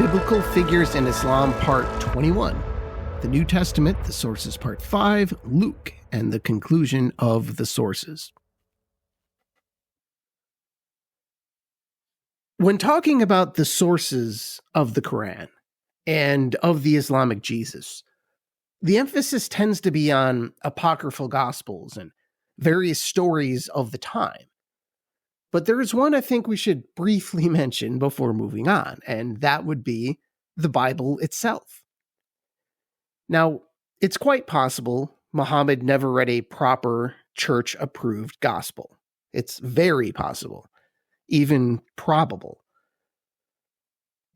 Biblical Figures in Islam Part 21, the New Testament, the Sources Part 5, Luke, and the conclusion of the sources. When talking about the sources of the Quran and of the Islamic Jesus, the emphasis tends to be on apocryphal gospels and various stories of the time. But there is one I think we should briefly mention before moving on, and that would be the Bible itself. Now, it's quite possible Muhammad never read a proper church-approved gospel. It's very possible, even probable.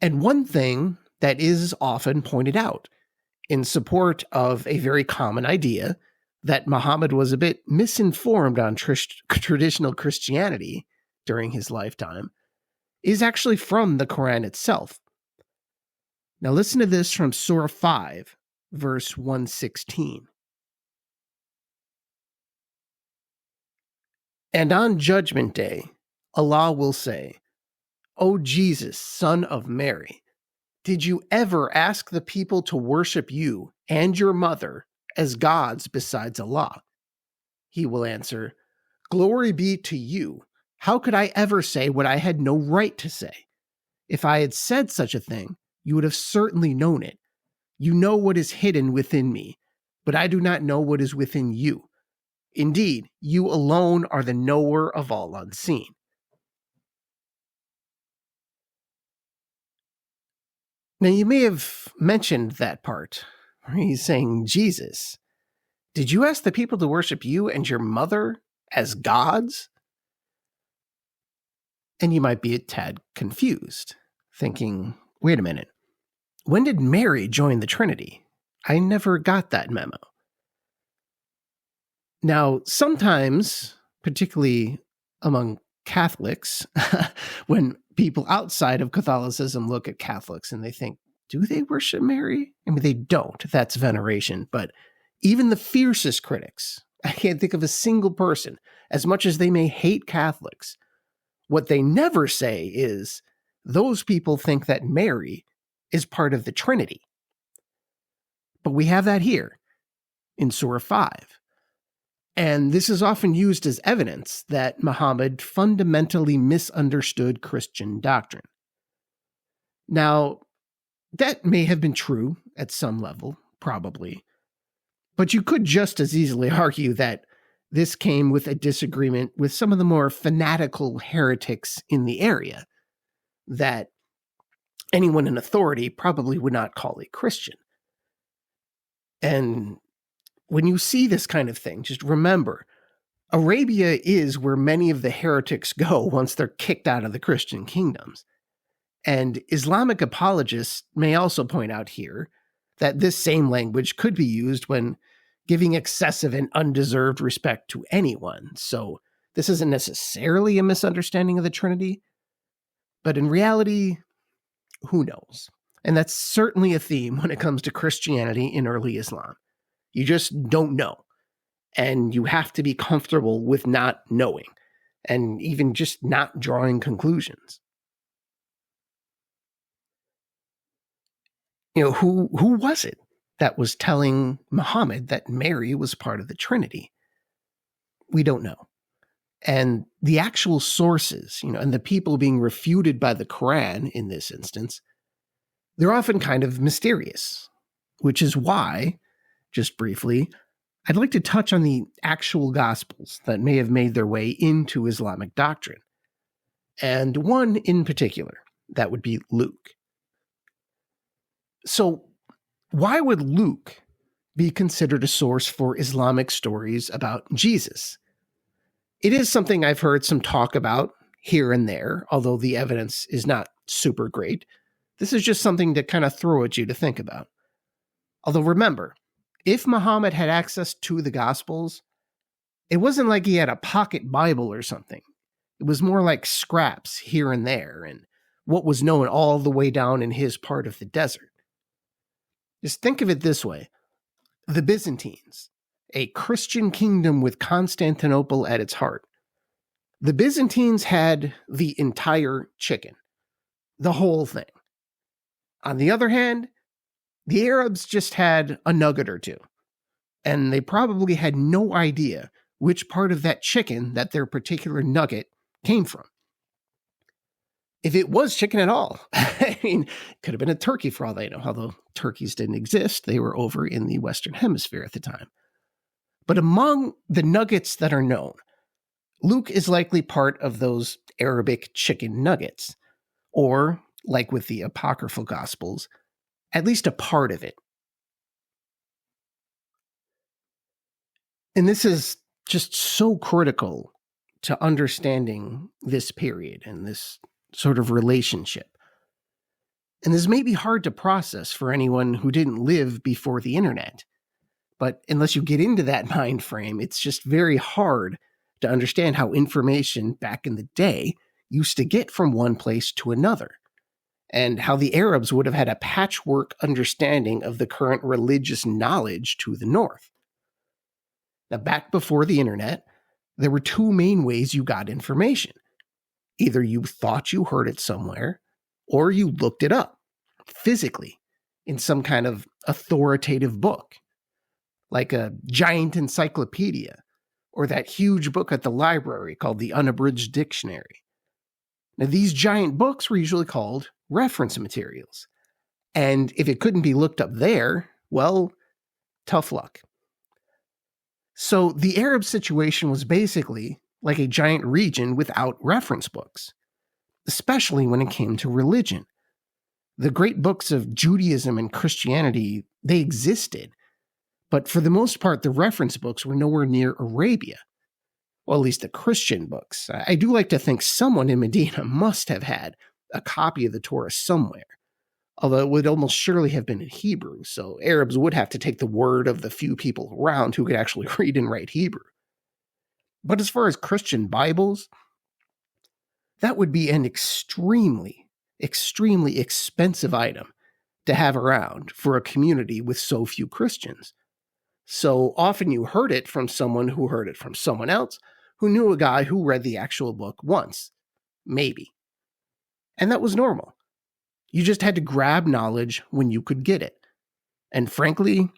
And one thing that is often pointed out in support of a very common idea that Muhammad was a bit misinformed on traditional Christianity during his lifetime is actually from the Quran itself. Now listen to this from Surah 5, verse 116. And on Judgment Day, Allah will say, O Jesus, son of Mary, did you ever ask the people to worship you and your mother as gods besides Allah? He will answer, Glory be to you. How could I ever say what I had no right to say? If I had said such a thing, you would have certainly known it. You know what is hidden within me, but I do not know what is within you. Indeed, you alone are the knower of all unseen. Now, you may have mentioned that part where he's saying, Jesus, did you ask the people to worship you and your mother as gods? And you might be a tad confused, thinking, wait a minute, when did Mary join the Trinity? I never got that memo. Now, sometimes, particularly among Catholics, when people outside of Catholicism look at Catholics and they think, do they worship Mary? I mean, they don't. That's veneration. But even the fiercest critics, I can't think of a single person, as much as they may hate Catholics, what they never say is those people think that Mary is part of the Trinity. But we have that here in Surah 5. And this is often used as evidence that Muhammad fundamentally misunderstood Christian doctrine. Now, that may have been true at some level, probably. But you could just as easily argue that this came with a disagreement with some of the more fanatical heretics in the area that anyone in authority probably would not call a Christian. And when you see this kind of thing, just remember, Arabia is where many of the heretics go once they're kicked out of the Christian kingdoms. And Islamic apologists may also point out here that this same language could be used when giving excessive and undeserved respect to anyone. So this isn't necessarily a misunderstanding of the Trinity, but in reality, who knows? And that's certainly a theme when it comes to Christianity in early Islam. You just don't know. And you have to be comfortable with not knowing and even just not drawing conclusions. You know, who was it that was telling Muhammad that Mary was part of the Trinity? We don't know. And the actual sources, and the people being refuted by the Quran in this instance, they're often kind of mysterious, which is why, just briefly, I'd like to touch on the actual Gospels that may have made their way into Islamic doctrine. And one in particular, that would be Luke. So, why would Luke be considered a source for Islamic stories about Jesus? It is something I've heard some talk about here and there, although the evidence is not super great. This is just something to kind of throw at you to think about. Although remember, if Muhammad had access to the Gospels, it wasn't like he had a pocket Bible or something. It was more like scraps here and there and what was known all the way down in his part of the desert. Just think of it this way. The Byzantines, a Christian kingdom with Constantinople at its heart. The Byzantines had the entire chicken, the whole thing. On the other hand, the Arabs just had a nugget or two, and they probably had no idea which part of that chicken that their particular nugget came from. If it was chicken at all, I mean, it could have been a turkey for all they know, although turkeys didn't exist. They were over in the Western Hemisphere at the time. But among the nuggets that are known, Luke is likely part of those Arabic chicken nuggets, or, like with the apocryphal Gospels, at least a part of it. And this is just so critical to understanding this period and this sort of relationship. And this may be hard to process for anyone who didn't live before the internet. But unless you get into that mind frame, it's just very hard to understand how information back in the day used to get from one place to another, and how the Arabs would have had a patchwork understanding of the current religious knowledge to the north. Now, back before the internet, there were two main ways you got information. Either you thought you heard it somewhere, or you looked it up physically in some kind of authoritative book, like a giant encyclopedia, or that huge book at the library called the Unabridged Dictionary. Now, these giant books were usually called reference materials, and if it couldn't be looked up there, well, tough luck. So the Arab situation was basically like a giant region without reference books, especially when it came to religion. The great books of Judaism and Christianity, they existed, but for the most part, the reference books were nowhere near Arabia. Well, at least the Christian books. I do like to think someone in Medina must have had a copy of the Torah somewhere, although it would almost surely have been in Hebrew, so Arabs would have to take the word of the few people around who could actually read and write Hebrew. But as far as Christian Bibles, that would be an extremely, extremely expensive item to have around for a community with so few Christians. So often you heard it from someone who heard it from someone else who knew a guy who read the actual book once, maybe. And that was normal. You just had to grab knowledge when you could get it. And frankly,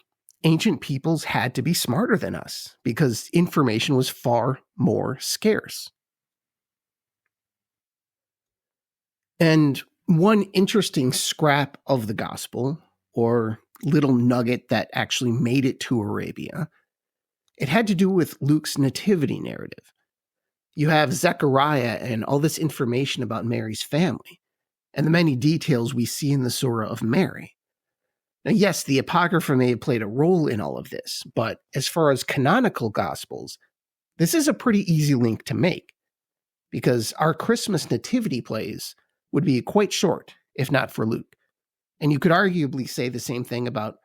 ancient peoples had to be smarter than us because information was far more scarce. And one interesting scrap of the gospel, or little nugget that actually made it to Arabia, it had to do with Luke's nativity narrative. You have Zechariah and all this information about Mary's family, and the many details we see in the Surah of Mary. Now, yes, the Apocrypha may have played a role in all of this, but as far as canonical Gospels, this is a pretty easy link to make, because our Christmas nativity plays would be quite short, if not for Luke. And you could arguably say the same thing about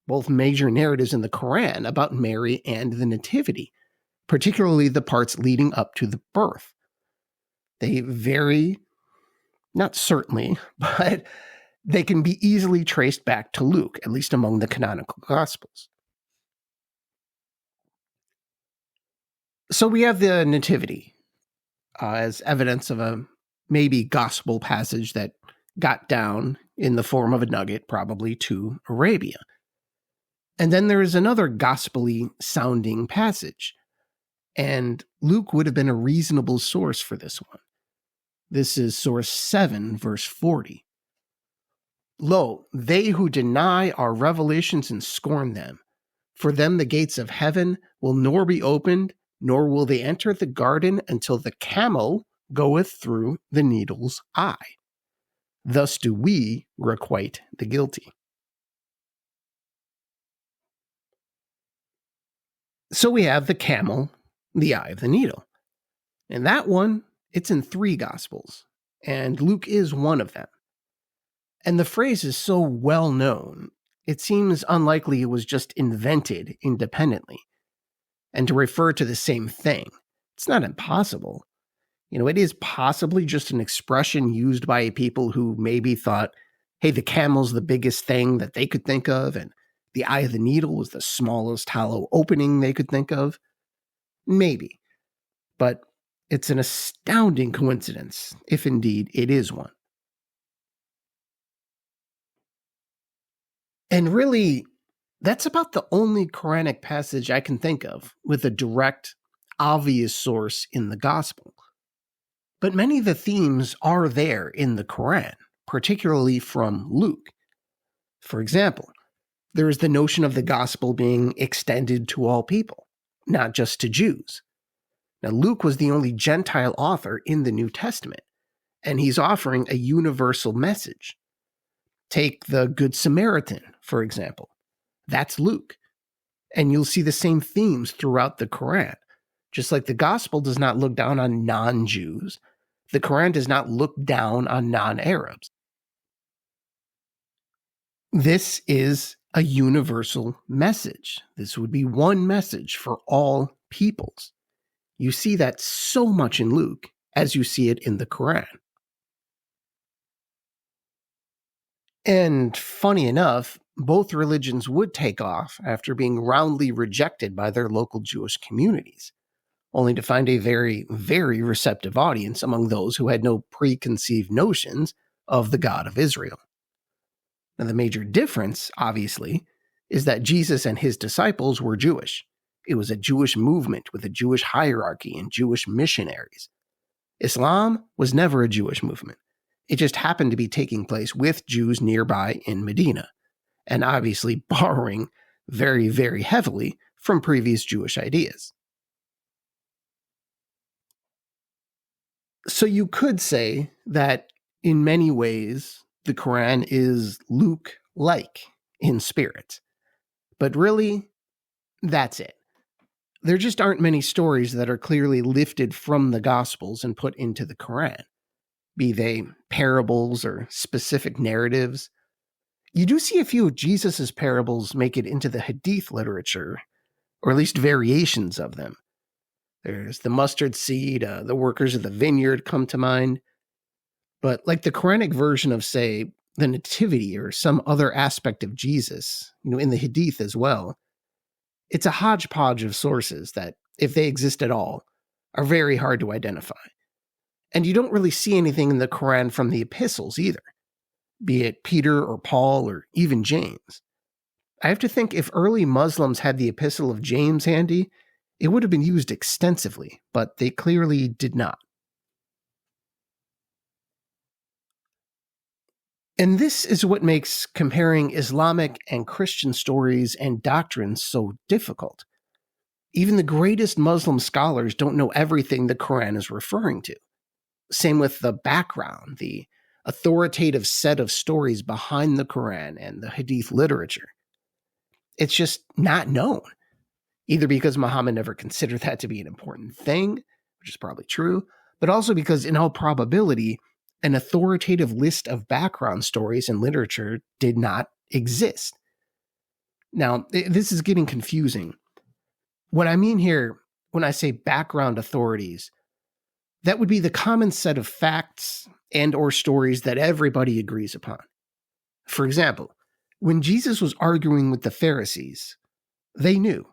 both major narratives in the Quran about Mary and the Nativity, particularly the parts leading up to the birth. They vary, not certainly, but they can be easily traced back to Luke, at least among the canonical Gospels. So we have the Nativity as evidence of a maybe gospel passage that got down in the form of a nugget, probably to Arabia. And then there is another gospel-y sounding passage, and Luke would have been a reasonable source for this one. This is source 7, verse 40. Lo, they who deny our revelations and scorn them, for them the gates of heaven will nor be opened, nor will they enter the garden until the camel goeth through the needle's eye. Thus do we requite the guilty. So we have the camel, the eye of the needle. And that one, it's in 3 Gospels, and Luke is one of them. And the phrase is so well known, it seems unlikely it was just invented independently. And to refer to the same thing, it's not impossible. It is possibly just an expression used by people who maybe thought, hey, the camel's the biggest thing that they could think of, and the eye of the needle was the smallest hollow opening they could think of. Maybe. But it's an astounding coincidence, if indeed it is one. And really, that's about the only Quranic passage I can think of with a direct, obvious source in the gospel. But many of the themes are there in the Quran, particularly from Luke. For example, there is the notion of the gospel being extended to all people, not just to Jews. Now, Luke was the only Gentile author in the New Testament, and he's offering a universal message. Take the Good Samaritan, for example. That's Luke. And you'll see the same themes throughout the Quran. Just like the gospel does not look down on non-Jews, the Quran does not look down on non-Arabs. This is a universal message. This would be one message for all peoples. You see that so much in Luke as you see it in the Quran. And funny enough, both religions would take off after being roundly rejected by their local Jewish communities, only to find a very, very receptive audience among those who had no preconceived notions of the God of Israel. Now, the major difference, obviously, is that Jesus and his disciples were Jewish. It was a Jewish movement with a Jewish hierarchy and Jewish missionaries. Islam was never a Jewish movement. It just happened to be taking place with Jews nearby in Medina, and obviously borrowing very, very heavily from previous Jewish ideas. So you could say that in many ways, the Quran is Luke-like in spirit. But really, that's it. There just aren't many stories that are clearly lifted from the Gospels and put into the Quran, be they parables or specific narratives. You do see a few of Jesus' parables make it into the Hadith literature, or at least variations of them. There's the mustard seed, the workers of the vineyard come to mind. But like the Quranic version of, say, the Nativity or some other aspect of Jesus, in the Hadith as well, it's a hodgepodge of sources that, if they exist at all, are very hard to identify. And you don't really see anything in the Quran from the epistles either, be it Peter or Paul or even James. I have to think if early Muslims had the epistle of James handy, it would have been used extensively, but they clearly did not. And this is what makes comparing Islamic and Christian stories and doctrines so difficult. Even the greatest Muslim scholars don't know everything the Quran is referring to. Same with the background, the authoritative set of stories behind the Quran and the Hadith literature. It's just not known, either because Muhammad never considered that to be an important thing, which is probably true, but also because in all probability, an authoritative list of background stories and literature did not exist. Now, this is getting confusing. What I mean here, when I say background authorities, that would be the common set of facts and or stories that everybody agrees upon. For example, when Jesus was arguing with the Pharisees, they knew,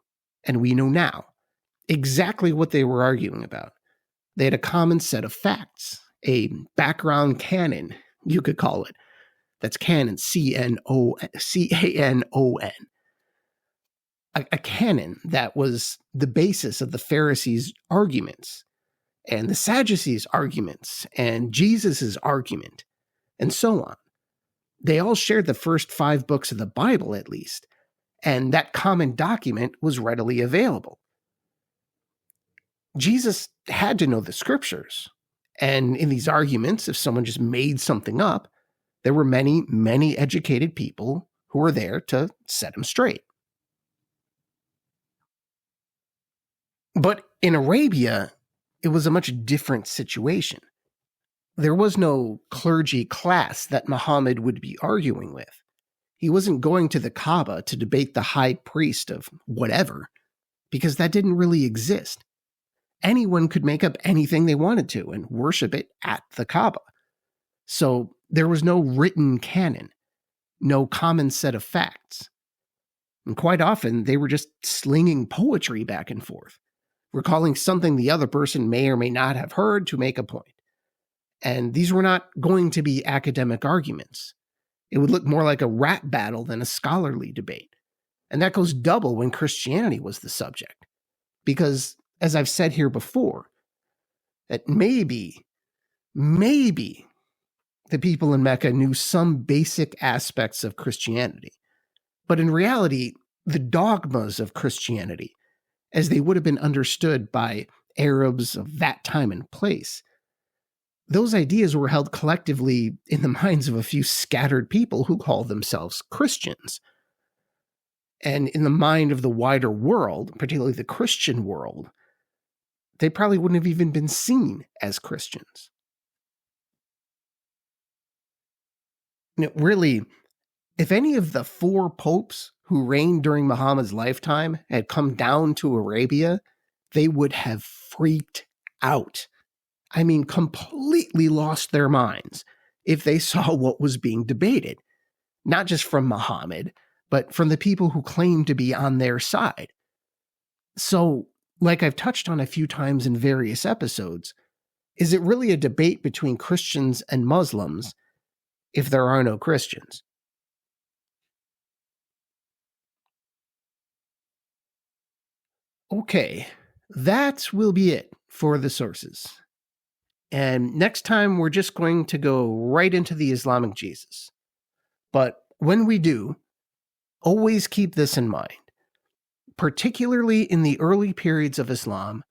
and we know now, exactly what they were arguing about. They had a common set of facts, a background canon, you could call it. That's canon, C-A-N-O-N. A canon that was the basis of the Pharisees' arguments, and the Sadducees' arguments, and Jesus' argument, and so on. They all shared the first 5 books of the Bible, at least, and that common document was readily available. Jesus had to know the scriptures, and in these arguments, if someone just made something up, there were many, many educated people who were there to set him straight. But in Arabia, it was a much different situation. There was no clergy class that Muhammad would be arguing with. He wasn't going to the Kaaba to debate the high priest of whatever, because that didn't really exist. Anyone could make up anything they wanted to and worship it at the Kaaba. So there was no written canon, no common set of facts. And quite often, they were just slinging poetry back and forth, recalling something the other person may or may not have heard to make a point. And these were not going to be academic arguments. It would look more like a rap battle than a scholarly debate. And that goes double when Christianity was the subject. Because, as I've said here before, that maybe the people in Mecca knew some basic aspects of Christianity. But in reality, the dogmas of Christianity, as they would have been understood by Arabs of that time and place, those ideas were held collectively in the minds of a few scattered people who call themselves Christians. And in the mind of the wider world, particularly the Christian world, they probably wouldn't have even been seen as Christians. Really, if any of the 4 popes who reigned during Muhammad's lifetime had come down to Arabia, they would have freaked out. I mean, completely lost their minds if they saw what was being debated, not just from Muhammad, but from the people who claimed to be on their side. So, like I've touched on a few times in various episodes, is it really a debate between Christians and Muslims if there are no Christians? Okay, that will be it for the sources. And next time, we're just going to go right into the Islamic Jesus. But when we do, always keep this in mind. Particularly in the early periods of Islam,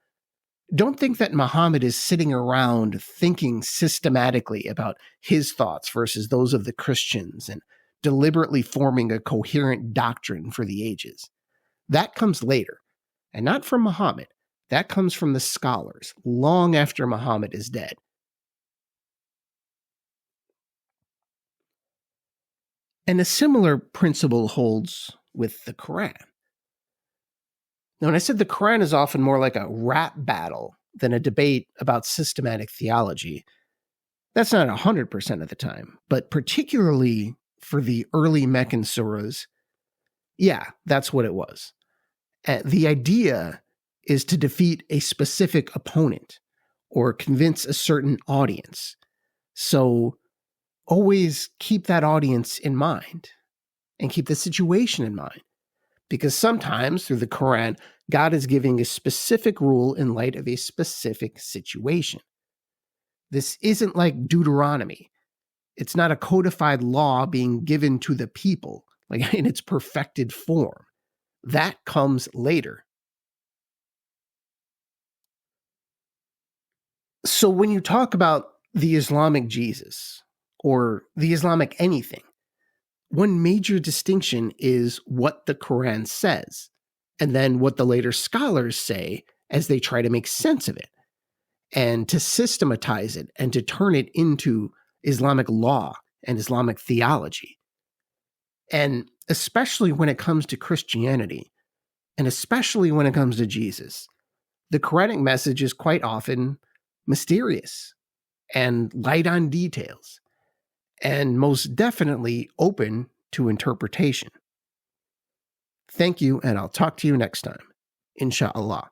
don't think that Muhammad is sitting around thinking systematically about his thoughts versus those of the Christians and deliberately forming a coherent doctrine for the ages. That comes later, and not from Muhammad. That comes from the scholars, long after Muhammad is dead. And a similar principle holds with the Quran. Now, when I said the Quran is often more like a rap battle than a debate about systematic theology, that's not 100% of the time, but particularly for the early Meccan surahs, yeah, that's what it was. The idea is to defeat a specific opponent or convince a certain audience. So always keep that audience in mind and keep the situation in mind. Because sometimes through the Quran, God is giving a specific rule in light of a specific situation. This isn't like Deuteronomy. It's not a codified law being given to the people, like in its perfected form. That comes later. So when you talk about the Islamic Jesus or the Islamic anything, one major distinction is what the Quran says, and then what the later scholars say as they try to make sense of it, and to systematize it and to turn it into Islamic law and Islamic theology. And especially when it comes to Christianity, and especially when it comes to Jesus, the Quranic message is quite often mysterious and light on details, and most definitely open to interpretation. Thank you, and I'll talk to you next time. Insha'Allah.